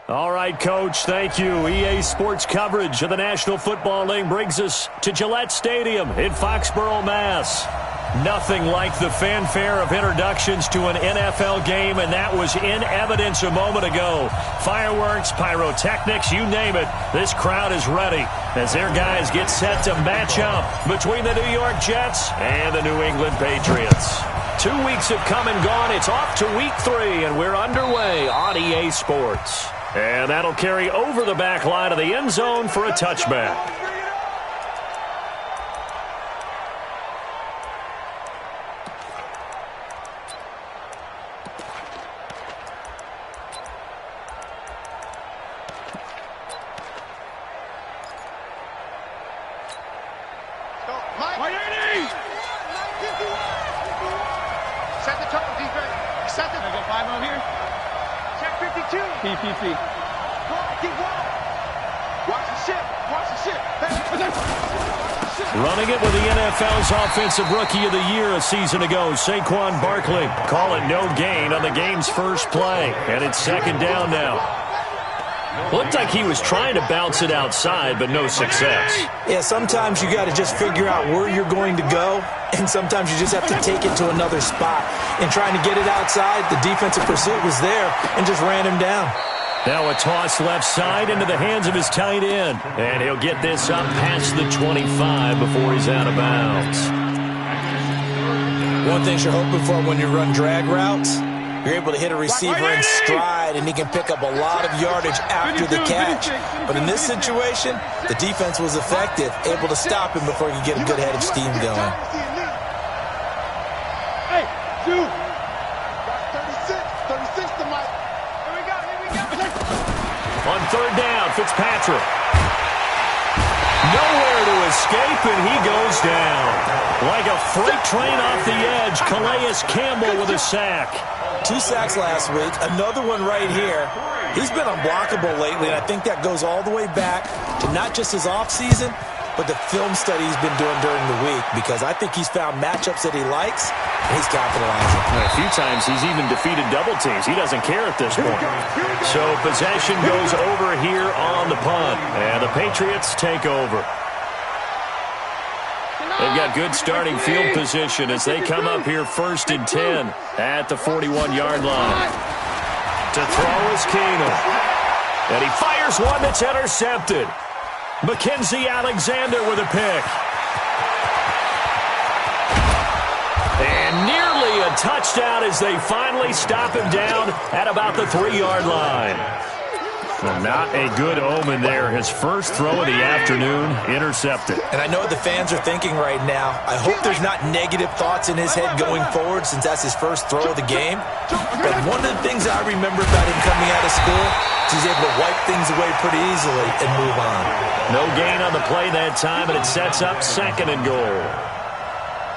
All right, Coach, thank you. EA Sports coverage of the National Football League brings us to Gillette Stadium in Foxborough, Mass. Nothing like the fanfare of introductions to an NFL game, and that was in evidence a moment ago. Fireworks, pyrotechnics, you name it. This crowd is ready as their guys get set to match up between the New York Jets and the New England Patriots. 2 weeks have come and gone. It's off to week 3, and we're underway on EA Sports. And that'll carry over the back line of the end zone for a touchback. Set the total defense. Set the... I got 5 on here. Check 52. PPP. Keep going. Watch the ship. Watch the ship. Running it with the NFL's Offensive Rookie of the Year a season ago, Saquon Barkley. Call it no gain on the game's first play. And it's second down now. Looked like he was trying to bounce it outside, but no success. Yeah, sometimes you got to just figure out where you're going to go, and sometimes you just have to take it to another spot. In trying to get it outside, the defensive pursuit was there and just ran him down. Now a toss left side into the hands of his tight end, and he'll get this up past the 25 before he's out of bounds. One thing you're hoping for when you run drag routes, you're able to hit a receiver in stride, and he can pick up a lot of yardage after the catch. But in this situation, the defense was effective, able to stop him before he could get a good head of steam going. Hey, dude. 36 to Mike. Here we go. On third down, Fitzpatrick. Nowhere to escape, and he goes down. Like a freight train off the edge, Calais Campbell with a sack. 2 sacks last week, another one right here. He's been unblockable lately, and I think that goes all the way back to not just his offseason, but the film study he's been doing during the week, because I think he's found matchups that he likes, and he's capitalizing. A few times he's even defeated double teams. He doesn't care at this point. So possession goes over here on the punt, and the Patriots take over. They've got good starting field position as they come up here 1st and 10 at the 41-yard line. To throw is Keenum. And he fires one that's intercepted. Mackenzie Alexander with a pick. And nearly a touchdown as they finally stop him down at about the 3-yard line. Well, not a good omen there. His first throw of the afternoon intercepted. And I know what the fans are thinking right now. I hope there's not negative thoughts in his head going forward since that's his first throw of the game. But one of the things I remember about him coming out of school is he's able to wipe things away pretty easily and move on. No gain on the play that time, and it sets up 2nd and goal.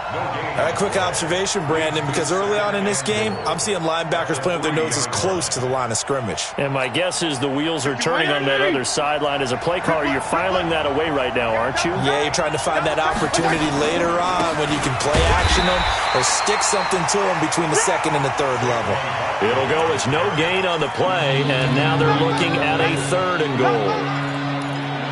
All right, quick observation, Brandon, because early on in this game, I'm seeing linebackers playing with their noses close to the line of scrimmage. And my guess is the wheels are turning on that other sideline. As a play caller, you're filing that away right now, aren't you? Yeah, you're trying to find that opportunity later on when you can play action them or stick something to them between the 2nd and the 3rd level. It'll go as no gain on the play, and now they're looking at a 3rd and goal.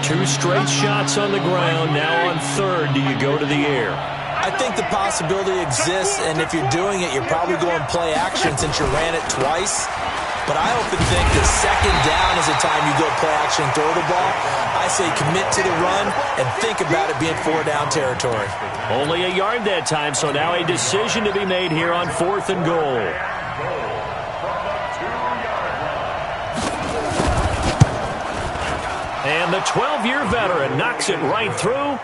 2 straight shots on the ground. Now on 3rd, do you go to the air? I think the possibility exists, and if you're doing it, you're probably going play action since you ran it twice. But I often think that 2nd down is the time you go play action and throw the ball. I say commit to the run and think about it being 4-down territory. Only a yard that time, so now a decision to be made here on 4th and goal. And the 12-year veteran knocks it right through.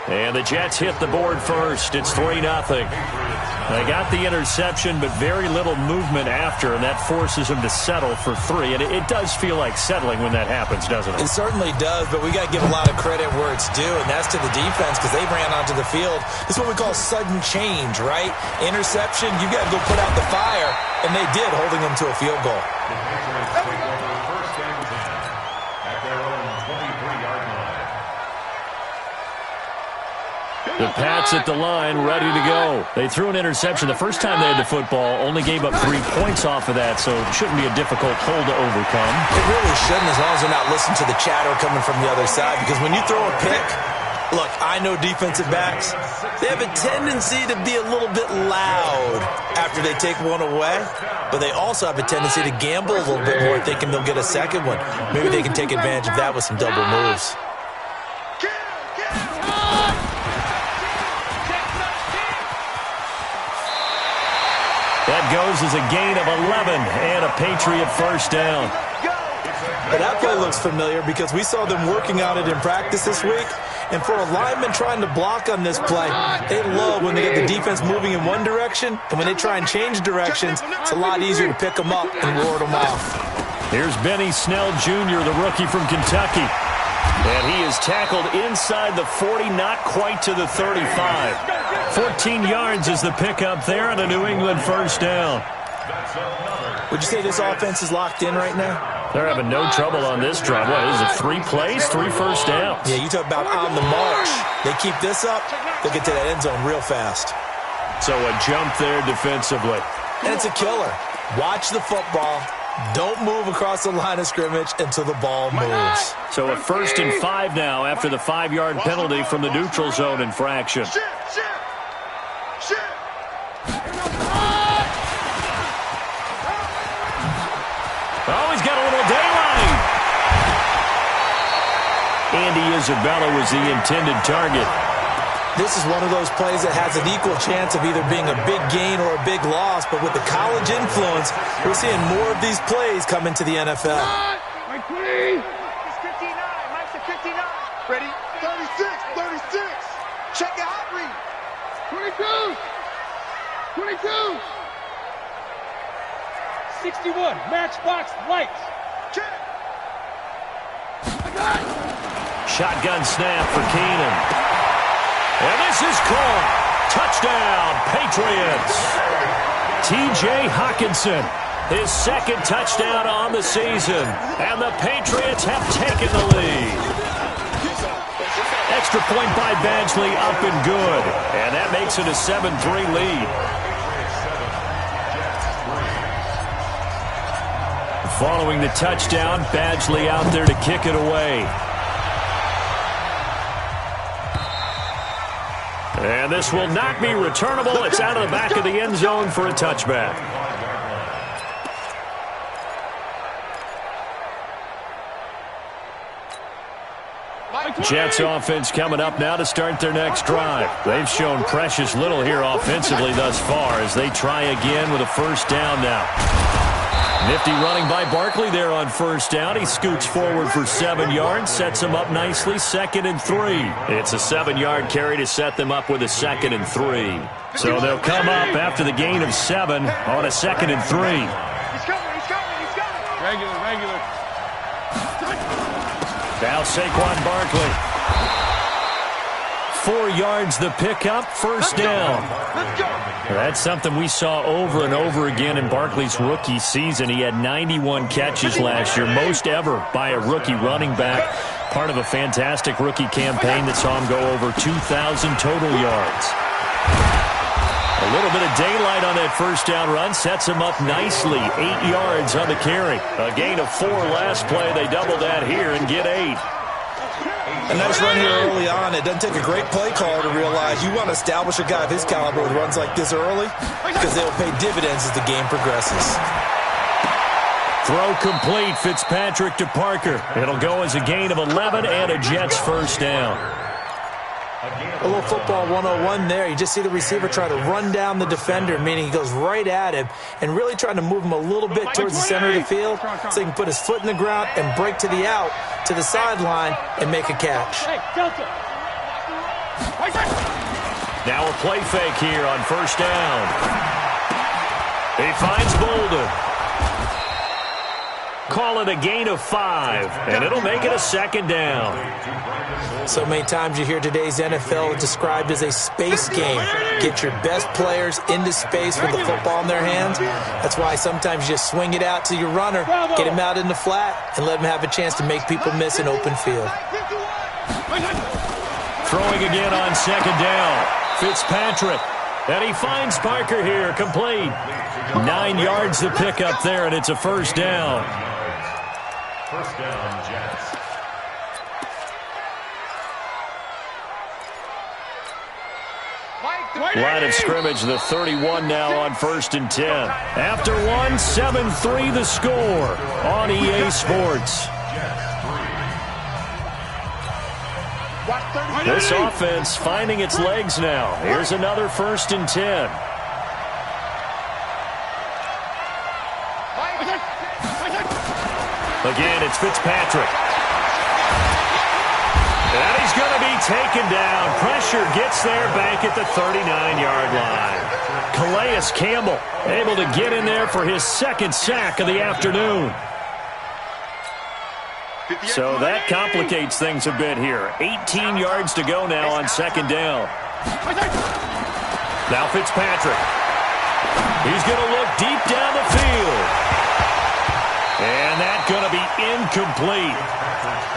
And the Jets hit the board first. It's 3-0. They got the interception, but very little movement after, and that forces them to settle for 3. And it does feel like settling when that happens, doesn't it? It certainly does, but we got to give a lot of credit where it's due, and that's to the defense because they ran onto the field. This is what we call sudden change, right? Interception, you got to go put out the fire, and they did, holding them to a field goal. The Pats at the line, ready to go. They threw an interception the first time they had the football, only gave up 3 points off of that, so it shouldn't be a difficult hole to overcome. It really shouldn't, as long as they're not listening to the chatter coming from the other side, because when you throw a pick, look, I know defensive backs, they have a tendency to be a little bit loud after they take one away, but they also have a tendency to gamble a little bit more, thinking they'll get a second one. Maybe they can take advantage of that with some double moves. That goes as a gain of 11 and a Patriot first down. But that play looks familiar because we saw them working on it in practice this week. And for a lineman trying to block on this play, they love when they get the defense moving in one direction. And when they try and change directions, it's a lot easier to pick them up and ward them off. Here's Benny Snell Jr., the rookie from Kentucky. And he is tackled inside the 40, not quite to the 35. 14 yards is the pickup there on a New England first down. Would you say this offense is locked in right now? They're having no trouble on this drive. What is it, 3 plays, 3 first downs? Yeah, you talk about on the march. They keep this up, they'll get to that end zone real fast. So a jump there defensively. And it's a killer. Watch the football. Don't move across the line of scrimmage until the ball moves. So a 1st and 5 now after the 5-yard penalty from the neutral zone infraction. Oh, he's got a little daylight. Andy Isabella was the intended target. This is one of those plays that has an equal chance of either being a big gain or a big loss, but with the college influence, we're seeing more of these plays come into the NFL. Mike, please. It's 59. Mike's at 59. Ready? 36. Check your hot read. 22. 61. Matchbox lights. Check. Shotgun snap for Keenan. And this is caught. Touchdown, Patriots. T.J. Hockenson, his 2nd touchdown on the season. And the Patriots have taken the lead. Extra point by Badgley, up and good. And that makes it a 7-3 lead. Following the touchdown, Badgley out there to kick it away. And this will not be returnable. It's out of the back of the end zone for a touchback. Jets offense coming up now to start their next drive. They've shown precious little here offensively thus far as they try again with a first down now. Nifty running by Barkley there on first down. He scoots forward for 7 yards, sets him up nicely, 2nd and 3. It's a 7-yard carry to set them up with a 2nd and 3. So they'll come up after the gain of 7 on a 2nd and 3. He's coming. Regular. Now Saquon Barkley. 4 yards the pickup, first down. Let's go. That's something we saw over and over again in Barkley's rookie season. He had 91 catches last year, most ever by a rookie running back. Part of a fantastic rookie campaign that saw him go over 2,000 total yards. A little bit of daylight on that first down run sets him up nicely. 8 yards on the carry. A gain of 4 last play. They double that here and get 8. A nice run here early on. It doesn't take a great play caller to realize you want to establish a guy of his caliber with runs like this early because they'll pay dividends as the game progresses. Throw complete. Fitzpatrick to Parker. It'll go as a gain of 11 and a Jets first down. A little football 101 there. You just see the receiver try to run down the defender, meaning he goes right at him and really trying to move him a little bit towards the center of the field so he can put his foot in the ground and break to the out, to the sideline, and make a catch. Now a play fake here on first down. He finds Bolden. Call it a gain of 5, and it'll make it a 2nd down. So many times you hear today's NFL described as a space game. Get your best players into space with the football in their hands. That's why sometimes you just swing it out to your runner, get him out in the flat, and let him have a chance to make people miss an open field. Throwing again on second down. Fitzpatrick. And he finds Parker here, complete. 9 yards to pick up there, and it's a first down. First down, Jets. Line of scrimmage, the 31 now on 1st and 10. After one, 7-3 the score on EA Sports. This offense finding its legs now. Here's another 1st and 10. Again, it's Fitzpatrick. And he's going to be taken down. Pressure gets there back at the 39-yard line. Calais Campbell able to get in there for his 2nd sack of the afternoon. So that complicates things a bit here. 18 yards to go now on 2nd down. Now Fitzpatrick. He's going to look deep down the field. And that's going to be incomplete.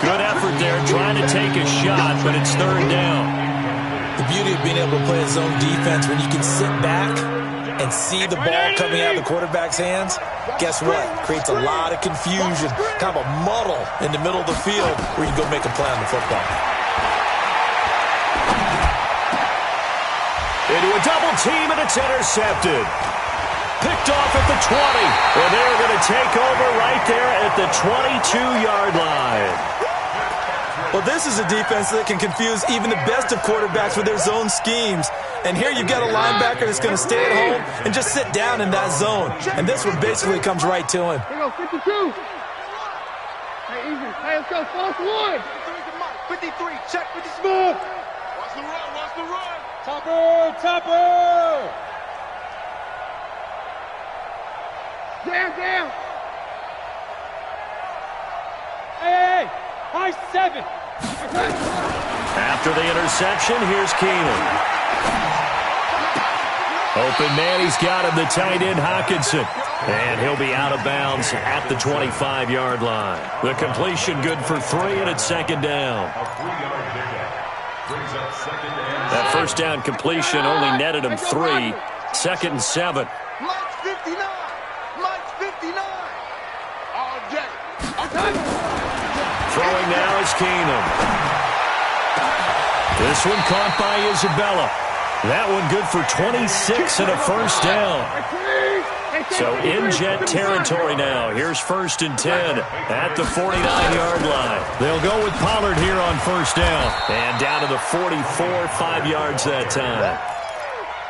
Good effort there trying to take a shot, but it's 3rd down. The beauty of being able to play a zone defense when you can sit back and see the ball coming out of the quarterback's hands, guess what? Creates a lot of confusion, kind of a muddle in the middle of the field where you go make a play on the football. Into a double team, and it's intercepted. Picked off at the 20. And they're going to take over right there at the 22-yard line. Well, this is a defense that can confuse even the best of quarterbacks with their zone schemes. And here you've got a linebacker that's going to stay at home and just sit down in that zone. And this one basically comes right to him. Here goes 52. Hey, easy. Hey, let's go. False one. 53. Check 50 smooth. Watch the run. Watch the run. Topper. Topper. Down. Hey. High 7. After the interception, here's Keenan. Open man, he's got him, the tight end Hockenson. And he'll be out of bounds at the 25-yard line. The completion good for 3, and it's 2nd down. That 1st down completion only netted him 3. 2nd and 7. Mike's 59. Mike's 59. All day. Throwing now is Keenan. This one caught by Isabella. That one good for 26 and a 1st down. So in Jet territory now. Here's 1st and 10 at the 49-yard line. They'll go with Pollard here on 1st down. And down to the 44, 5 yards that time.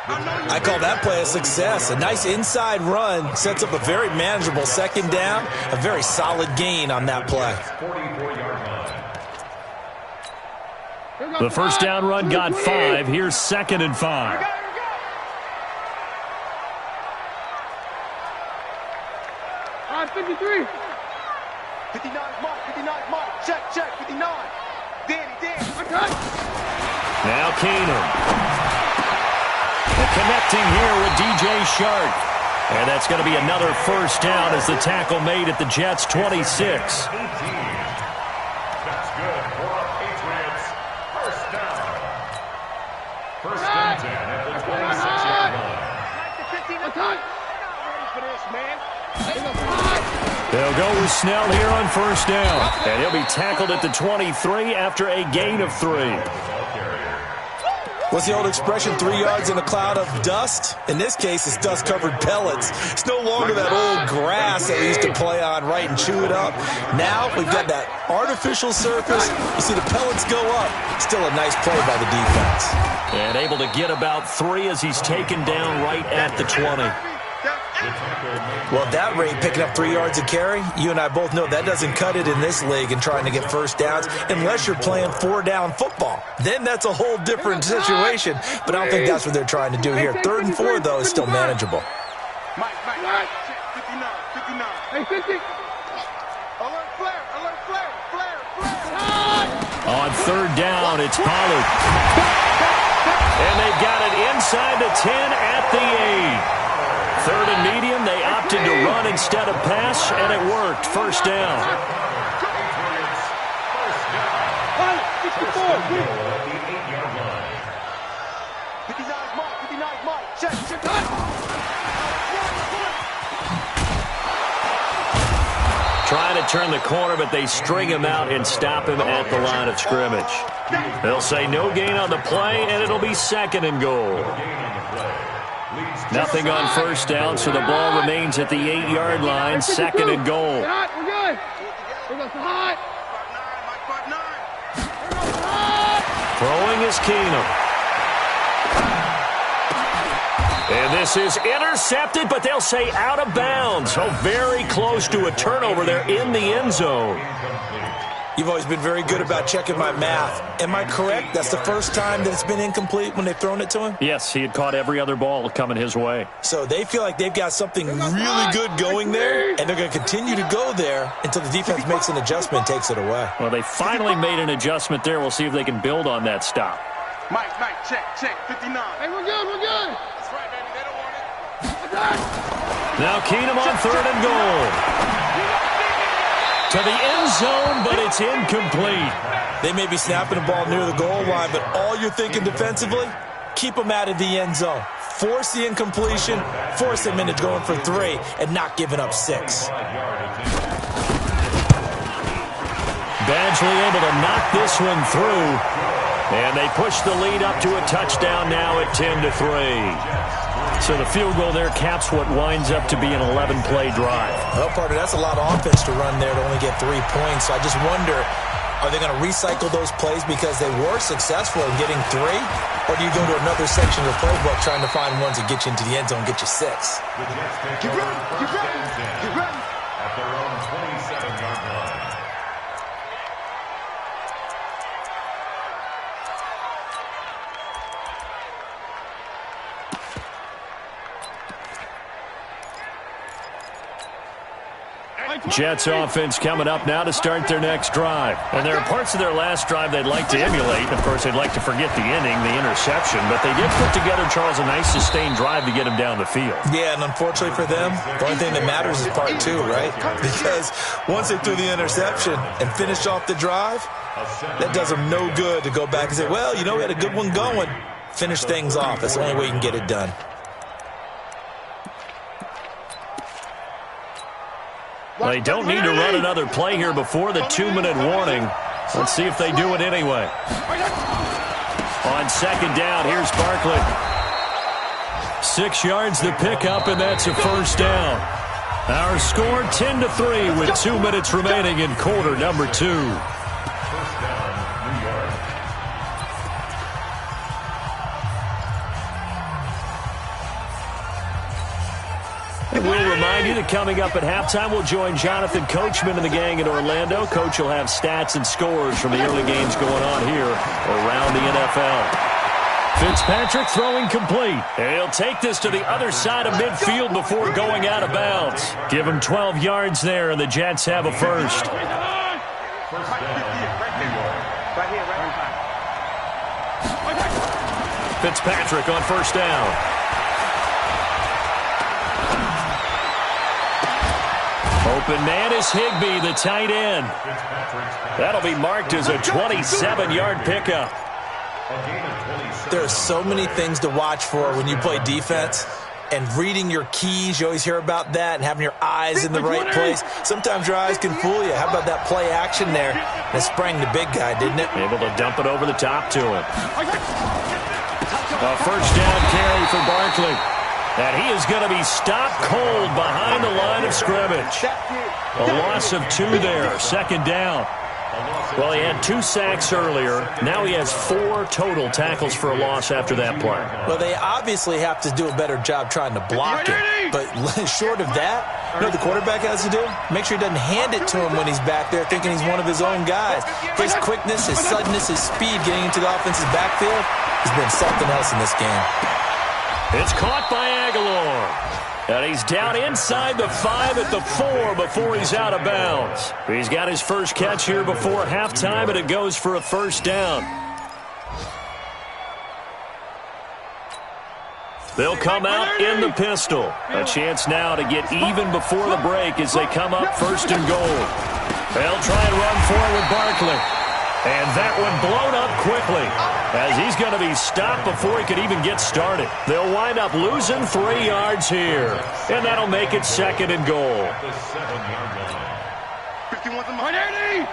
I call that play a success. A nice inside run sets up a very manageable 2nd down. A very solid gain on that play. The 1st down run got 5. Here's 2nd and 5. 53. 59 Mark. Check. 59. Danny. Now Keenan. Connecting here with DJ Shark. And that's going to be another 1st down as the tackle made at the Jets' 26. That's good for our Patriots. 1st down. 1st and 10 at the 26-yard line. Ready for this, man. They'll go with Snell here on 1st down. And he'll be tackled at the 23 after a gain of 3. What's the old expression, 3 yards in a cloud of dust? In this case, it's dust-covered pellets. It's no longer that old grass that we used to play on, right, and chew it up. Now we've got that artificial surface. You see the pellets go up. Still a nice play by the defense. And able to get about 3 as he's taken down right at the 20. Well, at that rate, picking up 3 yards a carry, you and I both know that doesn't cut it in this league and trying to get 1st downs unless you're playing 4-down football. Then that's a whole different situation, but I don't think that's what they're trying to do here. 3rd and 4, though, is still manageable. Mike. 59. Hey, 50. Alert flare. On 3rd down, it's Pollard. And they've got it inside the 10 at the 8. 3rd and medium, they opted to run instead of pass, and it worked. 1st down. 15-yard line. 59's Mike. 59's Mike. Check. Trying to turn the corner, but they string him out and stop him at the line of scrimmage. They'll say no gain on the play, and it'll be 2nd and goal. Nothing on first down, so the ball remains at the 8-yard line, 2nd and goal. We're good. We're going hot. Throwing is Keenum. And this is intercepted, but they'll say out of bounds. So very close to a turnover there in the end zone. You've always been very good about checking my math. Am I correct? That's the first time that it's been incomplete when they've thrown it to him? Yes, he had caught every other ball coming his way. So they feel like they've got something really good going there, and they're going to continue to go there until the defense makes an adjustment and takes it away. Well, they finally made an adjustment there. We'll see if they can build on that stop. Mike, check. 59. Hey, we're good. That's right, baby. They don't want it. Now Keenum on 3rd and goal. To the end zone, but it's incomplete. They may be snapping the ball near the goal line, but all you're thinking defensively, keep them out of the end zone. Force the incompletion, force them into going for 3, and not giving up 6. Badgley able to knock this one through. And they push the lead up to a touchdown now at 10-3. So the field goal there caps what winds up to be an 11-play drive. Well, partner, that's a lot of offense to run there to only get 3 points. So I just wonder, are they going to recycle those plays because they were successful in getting 3? Or do you go to another section of the playbook trying to find ones that get you into the end zone and get you 6? Get ready. At their own 27-yard line. Jets offense coming up now to start their next drive. And there are parts of their last drive they'd like to emulate. Of course, they'd like to forget the inning, the interception. But they did put together, Charles, a nice sustained drive to get him down the field. Yeah, and unfortunately for them, the only thing that matters is part 2, right? Because once they threw the interception and finished off the drive, that does them no good to go back and say, well, you know, we had a good one going. Finish things off. That's the only way you can get it done. They don't need to run another play here before the 2-minute warning. Let's see if they do it anyway. On 2nd down, here's Barkley. 6 yards the pickup, and that's a first down. Our score 10-3 with 2 minutes remaining in quarter number 2. We'll remind you that coming up at halftime, we'll join Jonathan Coachman and the gang in Orlando. Coach will have stats and scores from the early games going on here around the NFL. Fitzpatrick throwing complete. And he'll take this to the other side of midfield before going out of bounds. Give him 12 yards there, and the Jets have a first. Fitzpatrick on first down. Open man is Higbee, the tight end. That'll be marked as a 27-yard pickup. There are so many things to watch for when you play defense. And reading your keys, you always hear about that, and having your eyes in the right place. Sometimes your eyes can fool you. How about that play action there? That sprang the big guy, didn't it? Able to dump it over the top to him. A first down carry for Barkley. And he is going to be stopped cold behind the line of scrimmage. A loss of 2 there, 2nd down. Well, he had 2 sacks earlier. Now he has 4 total tackles for a loss after that play. Well, they obviously have to do a better job trying to block it. But short of that, you know what the quarterback has to do? Make sure he doesn't hand it to him when he's back there thinking he's one of his own guys. His quickness, his suddenness, his speed getting into the offensive backfield has been something else in this game. It's caught by Aguilar. And he's down inside the 5 at the 4 before he's out of bounds. He's got his first catch here before halftime, and it goes for a first down. They'll come out in the pistol. A chance now to get even before the break as they come up 1st and goal. They'll try and run forward Barkley. And that one blown up quickly as he's going to be stopped before he could even get started. They'll wind up losing 3 yards here, and that'll make it 2nd and goal. 51 180.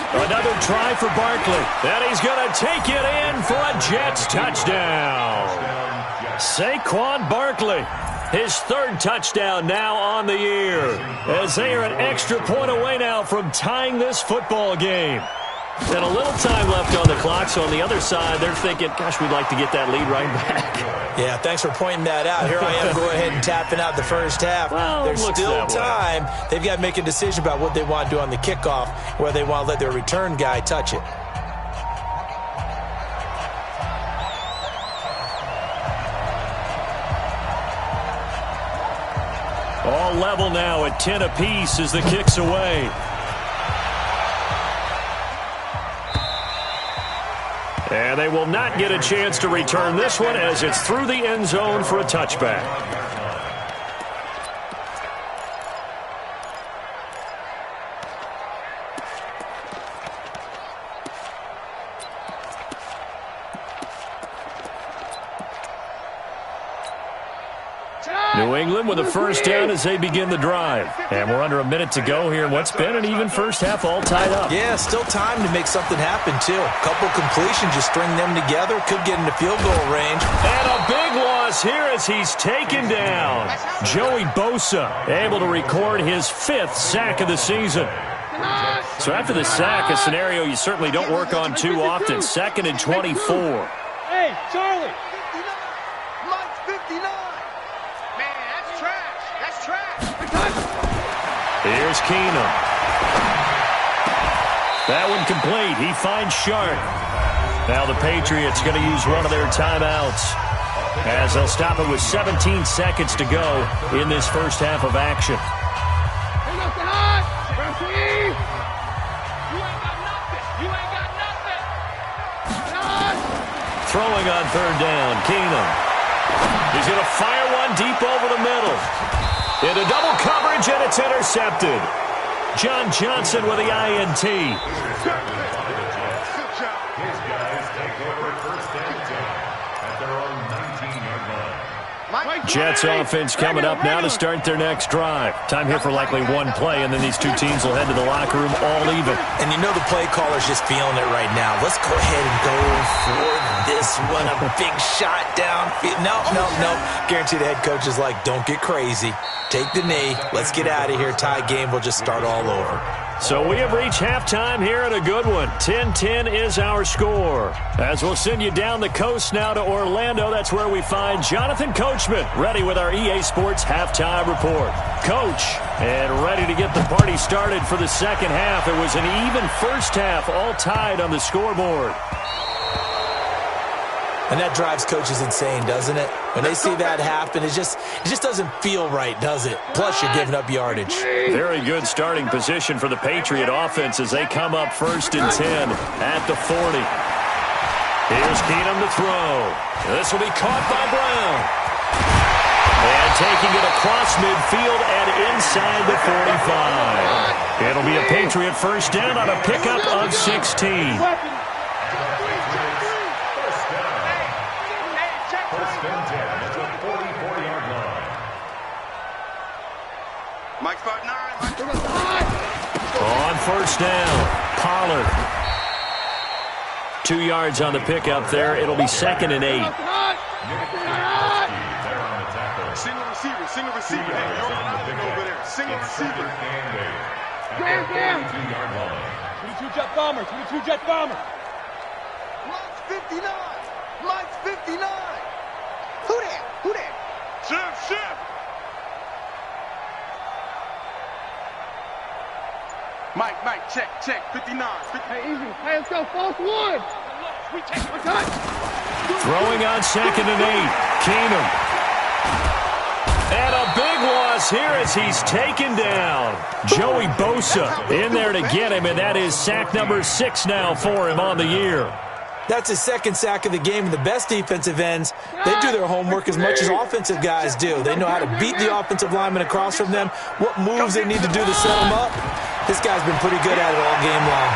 Another try for Barkley, and he's going to take it in for a Jets touchdown. Saquon Barkley, his 3rd touchdown now on the year, as they are an extra point away now from tying this football game. And a little time left on the clock, so on the other side, they're thinking, gosh, we'd like to get that lead right back. Yeah, thanks for pointing that out. Here I am, go ahead and tapping out the first half. Well, there's still time. They've got to make a decision about what they want to do on the kickoff, whether they want to let their return guy touch it. All level now at 10 apiece as the kick's away. And they will not get a chance to return this one as it's through the end zone for a touchback. New England with a first down as they begin the drive. And we're under a minute to go here in what's been an even first half, all tied up. Yeah, still time to make something happen, too. A couple completions, you string them together, could get into field goal range. And a big loss here as he's taken down. Joey Bosa able to record his 5th sack of the season. So after the sack, a scenario you certainly don't work on too often. 2nd and 24. Hey, Charlie. Here's Keenum. That one complete. He finds Sharp. Now the Patriots going to use one of their timeouts as they'll stop it with 17 seconds to go in this first half of action. Throwing on 3rd down, Keenum. He's going to fire one deep over the middle. Into double coverage, and it's intercepted. John Johnson with the INT. His guys take over 1st and 10 at their own 19-yard line. Jets offense coming up now to start their next drive. Time here for likely one play, and then these two teams will head to the locker room all even. And you know the play caller's just feeling it right now. Let's go ahead and go for this one. A big shot downfield. No. Guarantee the head coach is like, don't get crazy. Take the knee. Let's get out of here. Tie game. We'll just start all over. So we have reached halftime here at a good one. 10-10 is our score. As we'll send you down the coast now to Orlando, that's where we find Jonathan Coachman, ready with our EA Sports halftime report. Coach, and ready to get the party started for the second half. It was an even first half, all tied on the scoreboard. And that drives coaches insane, doesn't it? When they see that happen, it just doesn't feel right, does it? Plus, you're giving up yardage. Very good starting position for the Patriot offense as they come up 1st and 10 at the 40. Here's Keenum to throw. This will be caught by Brown. And taking it across midfield and inside the 45. It'll be a Patriot first down on a pickup of 16. Mike 5'9". On first down, Pollard. 2 yards on the pickup there. It'll be 2nd and 8. Single receiver. Hey, you're over there. Single receiver. 22 jet bomber. Mike's 59. Who that? Chef. Mike, check. 59. Hey, easy. Hey, let's go. False one. Throwing on 2nd and 8. Keenum. And a big loss here as he's taken down. Joey Bosa in there to get him, and that is sack number 6 now for him on the year. That's his 2nd sack of the game, and the best defensive ends, they do their homework as much as offensive guys do. They know how to beat the offensive lineman across from them, what moves they need to do to set them up. This guy's been pretty good at it all game long.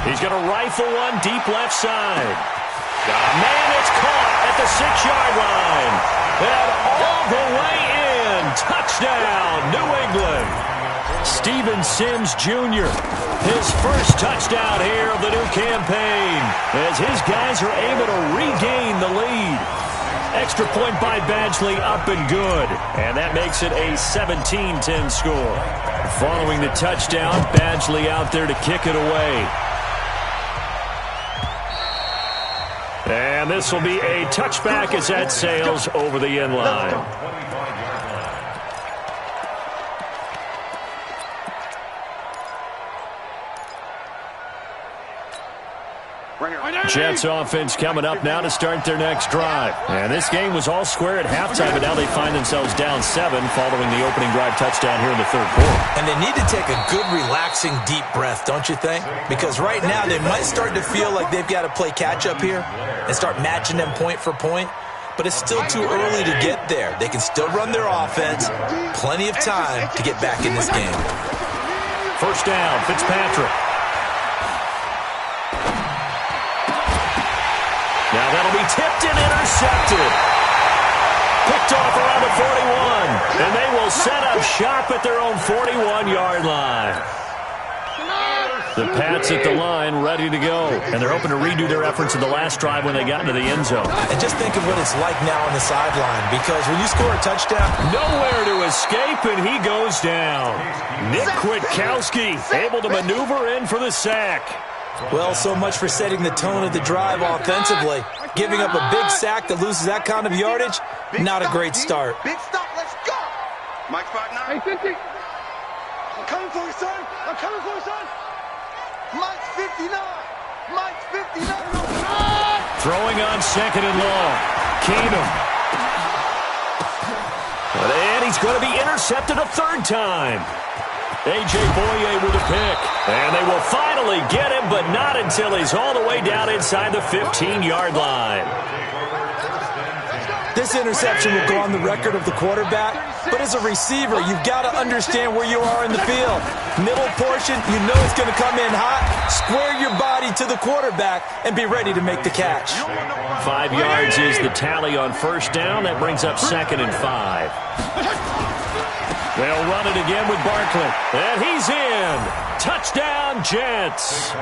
He's going to rifle one deep left side. Man, it's caught at the 6-yard line. And all the way in. Touchdown, New England. Steven Sims Jr., his first touchdown here of the new campaign, as his guys are able to regain the lead. Extra point by Badgley, up and good. And that makes it a 17-10 score. Following the touchdown, Badgley out there to kick it away. And this will be a touchback as that sails over the end line. Jets offense coming up now to start their next drive. And this game was all square at halftime, but now they find themselves down 7 following the opening drive touchdown here in the third quarter. And they need to take a good, relaxing, deep breath, don't you think? Because right now they might start to feel like they've got to play catch-up here and start matching them point for point. But it's still too early to get there. They can still run their offense. Plenty of time to get back in this game. First down, Fitzpatrick. Now that'll be tipped and intercepted. Picked off around the 41. And they will set up shop at their own 41-yard line. The Pats at the line, ready to go. And they're hoping to redo their efforts in the last drive when they got into the end zone. And just think of what it's like now on the sideline. Because when you score a touchdown, nowhere to escape, and he goes down. Nick Kwiatkowski able to maneuver in for the sack. Well, so much for setting the tone of the drive offensively. Giving up a big sack that loses that kind of yardage, not a great start. Big stop, let's go. Mike 5'9". Hey, 50. I'm coming for you, son. I'm coming for you, son. Mike's 59. Mike's 59. Throwing on second and long. Keenum. And he's going to be intercepted a third time. A.J. Boye with a pick. And they will finally get him, but not until he's all the way down inside the 15-yard line. This interception will go on the record of the quarterback, but as a receiver, you've got to understand where you are in the field. Middle portion, you know it's going to come in hot. Square your body to the quarterback and be ready to make the catch. 5 yards is the tally on first down. That brings up second and 5. They'll run it again with Barkley. And he's in. Touchdown, Jets.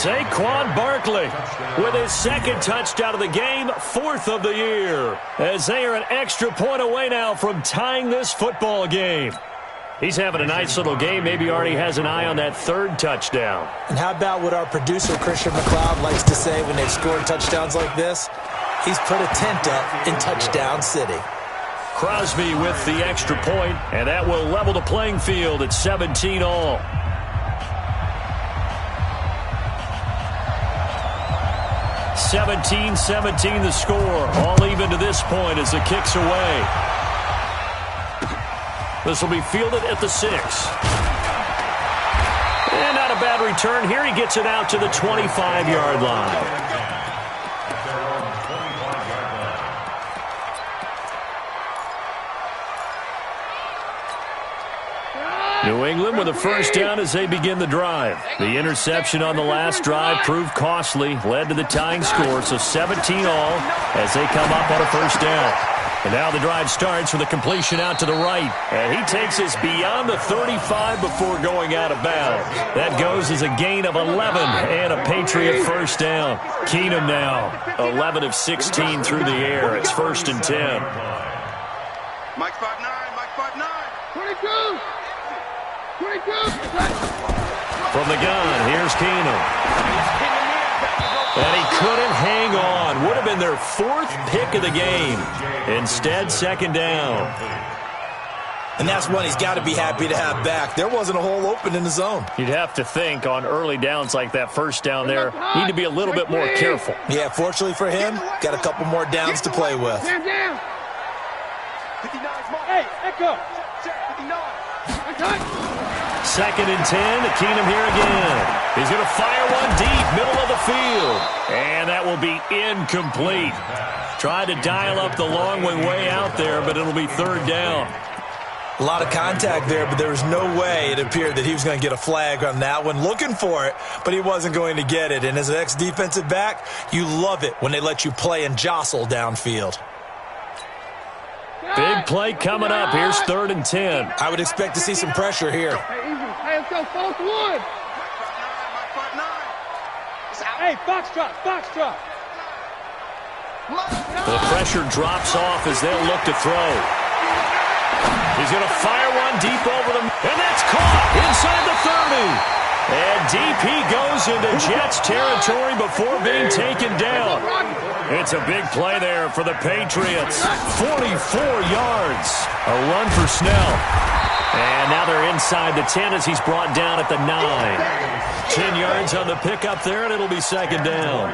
Saquon Barkley with his second touchdown of the game, 4th of the year. As they are an extra point away now from tying this football game. He's having a nice little game. Maybe already has an eye on that third touchdown. And how about what our producer, Christian McLeod, likes to say when they've scored touchdowns like this? He's put a tent up in Touchdown City. Crosby with the extra point, and that will level the playing field at 17 all. (17-17) the score. All even to this point as the kick's away. This will be fielded at the 6. And not a bad return here. He gets it out to the 25-yard line. New England with a first down as they begin the drive. The interception on the last drive proved costly, led to the tying score, so 17 all as they come up on a first down. And now the drive starts with a completion out to the right. And he takes us beyond the 35 before going out of bounds. That goes as a gain of 11 and a Patriot first down. Keenum now, 11 of 16 through the air. It's 1st and 10. Mike 5'9", Mike 5'9". 22. From the gun, here's Keenum. And he couldn't hang on. Would have been their 4th pick of the game. Instead, second down. And that's one he's got to be happy to have back. There wasn't a hole open in the zone. You'd have to think on early downs like that first down there, need to be a little bit more careful. Yeah, fortunately for him, got a couple more downs to play with. Hey, Echo. 59. 2nd and 10, Keenum here again. He's going to fire one deep, middle of the field. And that will be incomplete. Tried to dial up the long way out there, but it'll be 3rd down. A lot of contact there, but there was no way it appeared that he was going to get a flag on that one. Looking for it, but he wasn't going to get it. And as an ex-defensive back, you love it when they let you play and jostle downfield. Big play coming up. Here's 3rd and 10. I would expect to see some pressure here. Hey, let's go, false one. Hey, foxtrot, foxtrot. The pressure drops off as they'll look to throw. He's going to fire one deep over them, and that's caught inside the 30. And deep he goes into Jets territory before being taken down. It's a big play there for the Patriots. 44 yards. A run for Snell. And now they're inside the 10 as he's brought down at the 9. 10 yards on the pickup there, and it'll be 2nd down.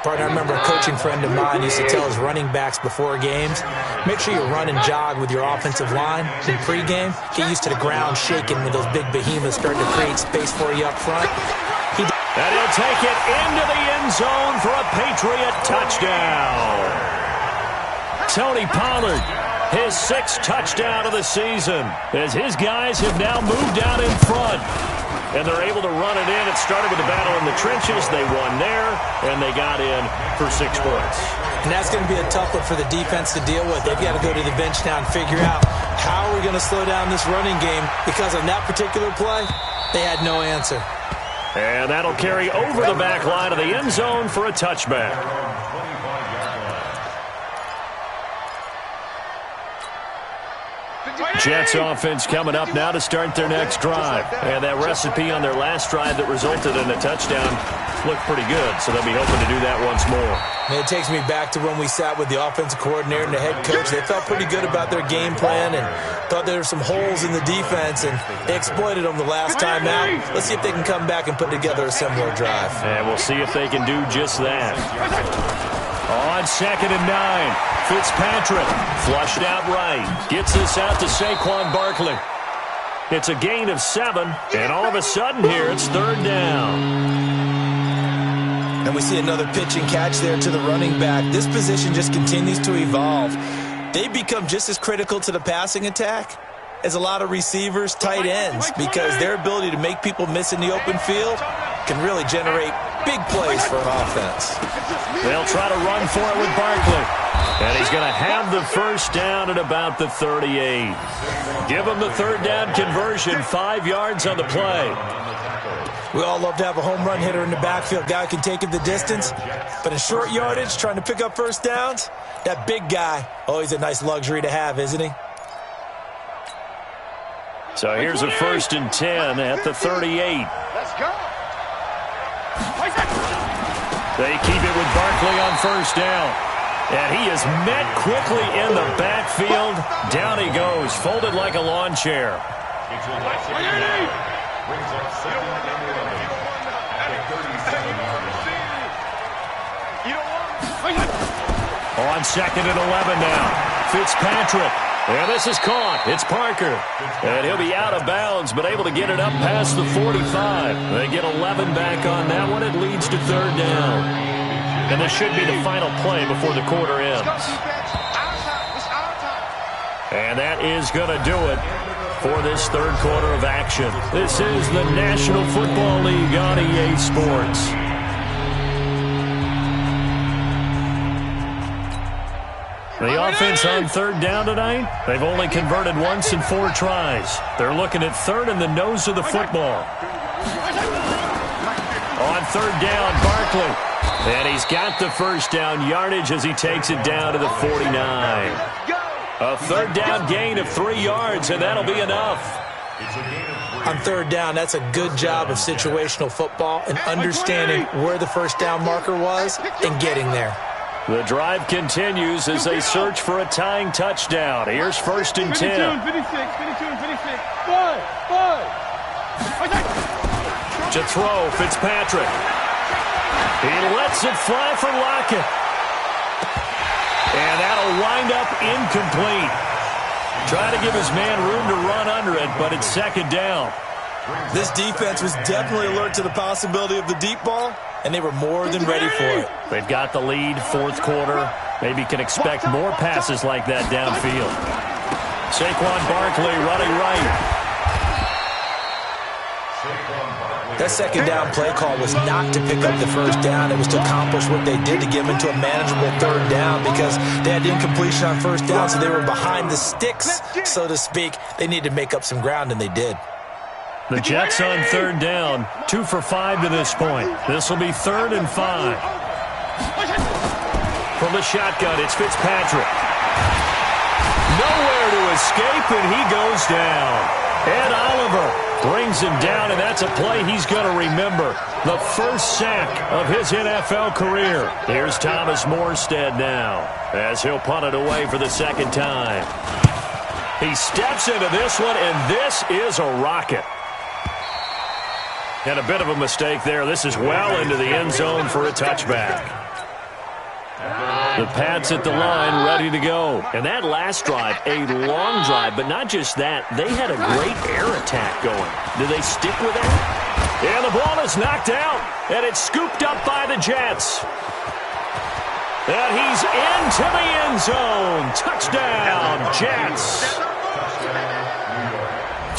Partner, I remember a coaching friend of mine used to tell his running backs before games, make sure you run and jog with your offensive line in pregame. Get used to the ground shaking when those big behemoths start to create space for you up front. And he'll take it into the end zone for a Patriot touchdown. Tony Pollard, his 6th touchdown of the season, as his guys have now moved out in front. And they're able to run it in. It started with a battle in the trenches. They won there, and they got in for 6 points. And that's going to be a tough one for the defense to deal with. They've got to go to the bench now and figure out how are we going to slow down this running game, because on that particular play, they had no answer. And that'll carry over the back line of the end zone for a touchback. Jets offense coming up now to start their next drive. And that recipe on their last drive that resulted in a touchdown looked pretty good, so they'll be hoping to do that once more. And it takes me back to when we sat with the offensive coordinator and the head coach. They felt pretty good about their game plan and thought there were some holes in the defense, and they exploited them the last time out. Let's see if they can come back and put together a similar drive. And we'll see if they can do just that. On 2nd and 9, Fitzpatrick flushed out right. Gets this out to Saquon Barkley. It's a gain of 7, and all of a sudden here it's 3rd down. And we see another pitch and catch there to the running back. This position just continues to evolve. They become just as critical to the passing attack as a lot of receivers, tight ends, because their ability to make people miss in the open field can really generate big plays for an offense. They'll try to run for it with Barkley. And he's going to have the 1st down at about the 38. Give him the 3rd down conversion, 5 yards on the play. We all love to have a home run hitter in the backfield. Guy can take it the distance. But in short yardage, trying to pick up 1st downs, that big guy, always a nice luxury to have, isn't he? So here's a 1st and 10 at the 38. Let's go. They keep it with Barkley on 1st down. And he is met quickly in the backfield. Down he goes, folded like a lawn chair. On 2nd and 11 now, Fitzpatrick. And this is caught. It's Parker. And he'll be out of bounds, but able to get it up past the 45. They get 11 back on that one. It leads to 3rd down. And this should be the final play before the quarter ends. And that is going to do it for this 3rd quarter of action. This is the National Football League on EA Sports. The offense on 3rd down tonight, they've only converted once in 4 tries. They're looking at 3rd in the nose of the football. On 3rd down, Barkley. And he's got the 1st down yardage as he takes it down to the 49. A 3rd down gain of 3 yards, and that'll be enough. On 3rd down, that's a good job of situational football and understanding where the 1st down marker was and getting there. The drive continues as they search for a tying touchdown. Here's 1st and 10. 52 and 56. 5. To throw, Fitzpatrick. He lets it fly for Lockett. And that'll wind up incomplete. Try to give his man room to run under it, but it's 2nd down. This defense was definitely alert to the possibility of the deep ball, and they were more than ready for it. They've got the lead, 4th quarter. Maybe can expect more passes like that downfield. Saquon Barkley running right. That second down play call was not to pick up the first down. It was to accomplish what they did, to get them into a manageable third down, because they had incompletion on first down, so they were behind the sticks, so to speak. They needed to make up some ground, and they did. The Jets on third down, 2 for 5 to this point. This will be 3rd and 5. From the shotgun, it's Fitzpatrick. Nowhere to escape, and he goes down. Ed Oliver brings him down, and that's a play he's going to remember. The first sack of his NFL career. Here's Thomas Morstead now, as he'll punt it away for the second time. He steps into this one, and this is a rocket. And a bit of a mistake there. This is well into the end zone for a touchback. The Pats at the line, ready to go. And that last drive, a long drive, but not just that. They had a great air attack going. Do they stick with that? And the ball is knocked out, and it's scooped up by the Jets. And he's into the end zone. Touchdown, Jets.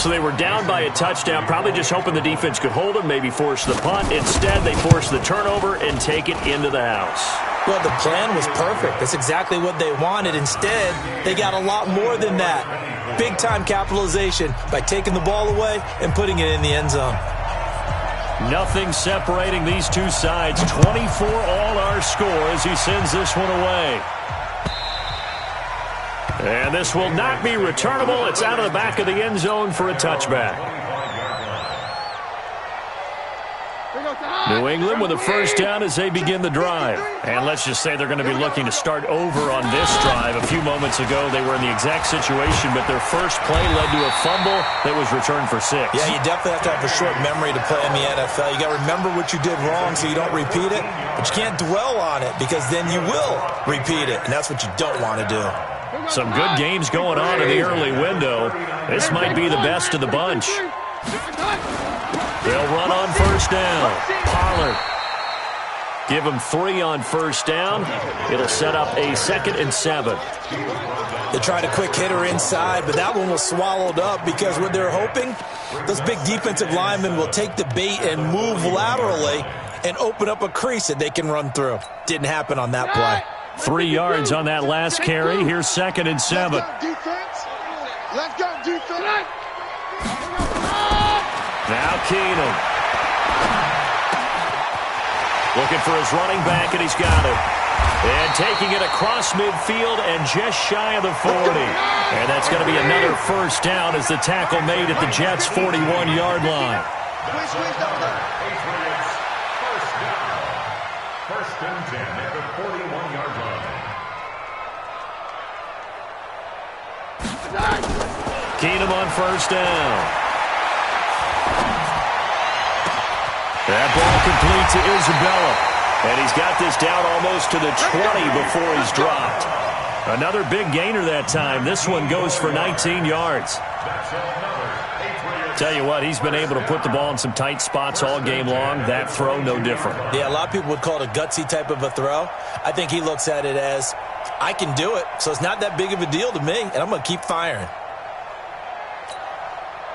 So they were down by a touchdown, probably just hoping the defense could hold them, maybe force the punt. Instead, they force the turnover and take it into the house. Well, the plan was perfect. That's exactly what they wanted. Instead, they got a lot more than that. Big-time capitalization by taking the ball away and putting it in the end zone. Nothing separating these two sides. 24 all our score as he sends this one away. And this will not be returnable. It's out of the back of the end zone for a touchback. New England with a first down as they begin the drive. And let's just say they're going to be looking to start over on this drive. A few moments ago, they were in the exact situation, but their first play led to a fumble that was returned for 6. Yeah, you definitely have to have a short memory to play in the NFL. You got to remember what you did wrong so you don't repeat it, but you can't dwell on it because then you will repeat it, and that's what you don't want to do. Some good games going on in the early window. This might be the best of the bunch. They'll run on first down. Pollard. Give him 3 on first down. It'll set up a 2nd and 7. They tried a quick hitter inside, but that one was swallowed up because what they're hoping, those big defensive linemen will take the bait and move laterally and open up a crease that they can run through. Didn't happen on that play. 3 yards on that last carry. Here's 2nd and 7. Let's go, defense. Now Keenum. Looking for his running back, and he's got it. And taking it across midfield and just shy of the 40. And that's going to be another first down as the tackle made at the Jets' 41-yard line. First and 10 at the 41-yard line. Keenum on first down. That ball complete to Isabella. And he's got this down almost to the 20 before he's dropped. Another big gainer that time. This one goes for 19 yards. Tell you what, he's been able to put the ball in some tight spots all game long. That throw, no different. Yeah, a lot of people would call it a gutsy type of a throw. I think he looks at it as, I can do it, so it's not that big of a deal to me, and I'm going to keep firing.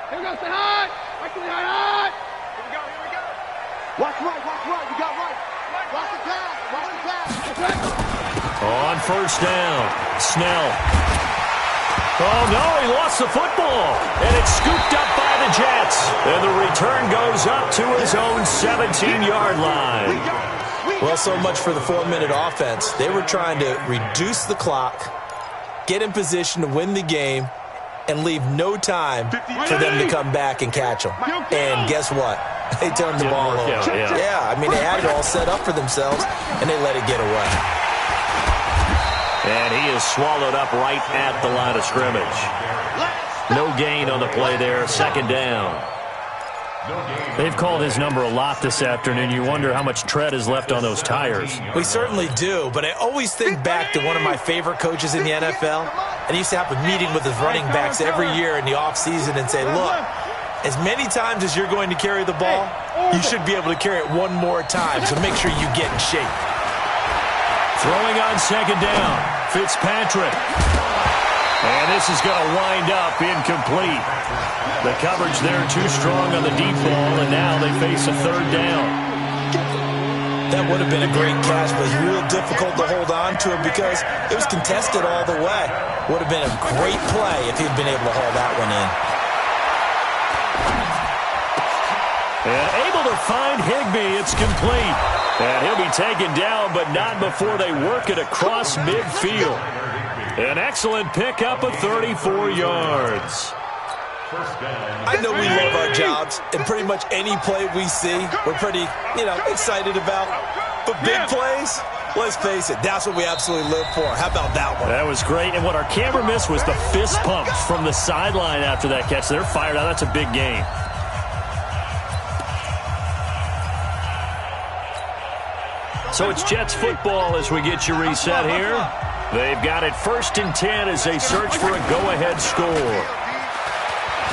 Here we go, say hi. Watch the high. Here we go, here we go. Watch right, you got right. Watch the pass. On first down, Snell. Oh, no, he lost the football. And it's scooped up by the Jets. And the return goes up to his own 17-yard line. Well, so much for the 4-minute offense. They were trying to reduce the clock, get in position to win the game, and leave no time for them to come back and catch them. And guess what? They turned the ball over. Yeah, I mean, they had it all set up for themselves, and they let it get away. And he is swallowed up right at the line of scrimmage. No gain on the play there. 2nd down. They've called his number a lot this afternoon. You wonder how much tread is left on those tires. We certainly do, but I always think back to one of my favorite coaches in the NFL, and he used to have a meeting with his running backs every year in the offseason and say, look, as many times as you're going to carry the ball, you should be able to carry it one more time, so make sure you get in shape. Throwing on 2nd down, Fitzpatrick. And this is going to wind up incomplete. The coverage there too strong on the deep ball, and now they face a third down. That would have been a great catch, but it was real difficult to hold on to it because it was contested all the way. Would have been a great play if he'd been able to haul that one in. And able to find Higbee. It's complete. And he'll be taken down, but not before they work it across midfield. An excellent pickup of 34 yards. I know we love our jobs, and pretty much any play we see, we're pretty, excited about. But big plays, let's face it, that's what we absolutely live for. How about that one? That was great, and what our camera missed was the fist pumps from the sideline after that catch. They're fired out. That's a big game. So it's Jets football as we get you reset here. They've got it 1st and 10 as they search for a go-ahead score.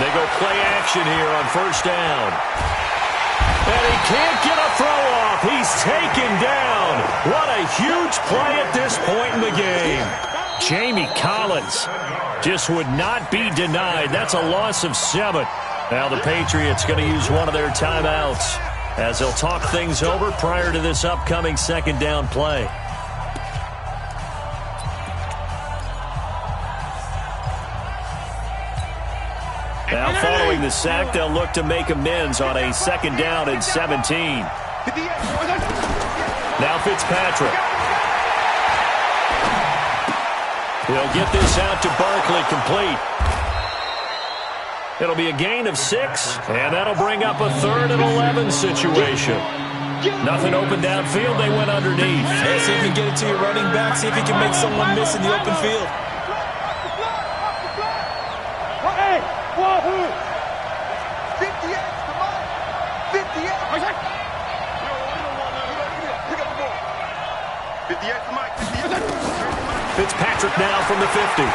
They go play action here on 1st down. And he can't get a throw off. He's taken down. What a huge play at this point in the game. Jamie Collins just would not be denied. That's a loss of 7. Now the Patriots going to use one of their timeouts as they'll talk things over prior to this upcoming 2nd down play. Now following the sack, they'll look to make amends on a 2nd down and 17. Now Fitzpatrick. He'll get this out to Barkley, complete. It'll be a gain of 6, and that'll bring up a 3rd and 11 situation. Nothing open downfield, they went underneath. Hey, see if you can get it to your running back, see if you can make someone miss in the open field. Wahoo! 58, come on! 58! Fitzpatrick now from the 50.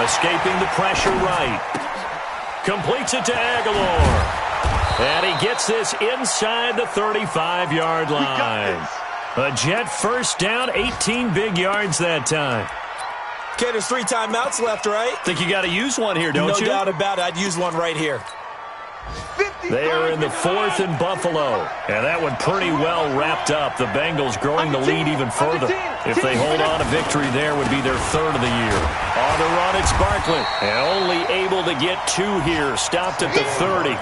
Escaping the pressure right. Completes it to Aguilar. And he gets this inside the 35-yard line. A Jet 1st down, 18 big yards that time. Okay, there's 3 timeouts left, right? Think you got to use one here, don't you? No doubt about it. I'd use one right here. They are in the 4th in Buffalo. And that one pretty well wrapped up. The Bengals growing the lead even further. If they hold on, a victory there would be their 3rd of the year. On the run, it's Barkley. And only able to get 2 here. Stopped at the 30.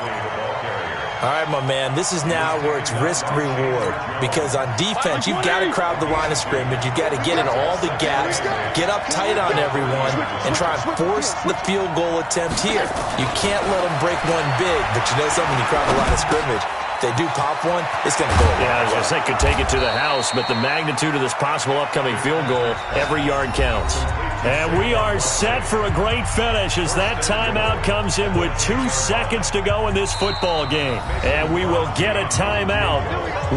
All right, my man, this is now where it's risk-reward. Because on defense, you've got to crowd the line of scrimmage. You've got to get in all the gaps, get up tight on everyone, and try and force the field goal attempt here. You can't let them break one big, but you know something, when you crowd the line of scrimmage, if they do pop one, it's going to go away. Yeah, I was going to say, could take it to the house, but the magnitude of this possible upcoming field goal, every yard counts. And we are set for a great finish as that timeout comes in with 2 seconds to go in this football game. And we will get a timeout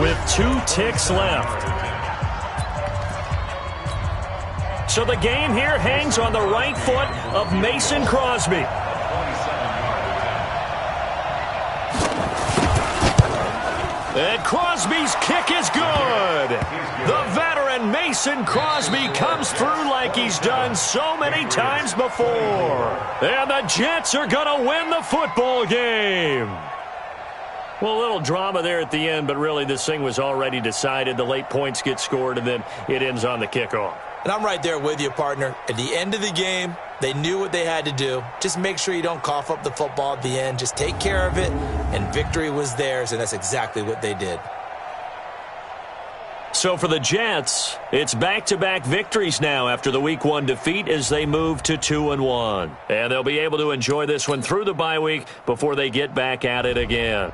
with 2 ticks left. So the game here hangs on the right foot of Mason Crosby. And Crosby's kick is good. The veteran Mason Crosby comes through like he's done so many times before. And the Jets are going to win the football game. Well, a little drama there at the end, but really this thing was already decided. The late points get scored, and then it ends on the kickoff. And I'm right there with you, partner. At the end of the game, they knew what they had to do. Just make sure you don't cough up the football at the end. Just take care of it, and victory was theirs, and that's exactly what they did. So for the Jets, it's back-to-back victories now after the Week 1 defeat as they move to 2-1. And they'll be able to enjoy this one through the bye week before they get back at it again.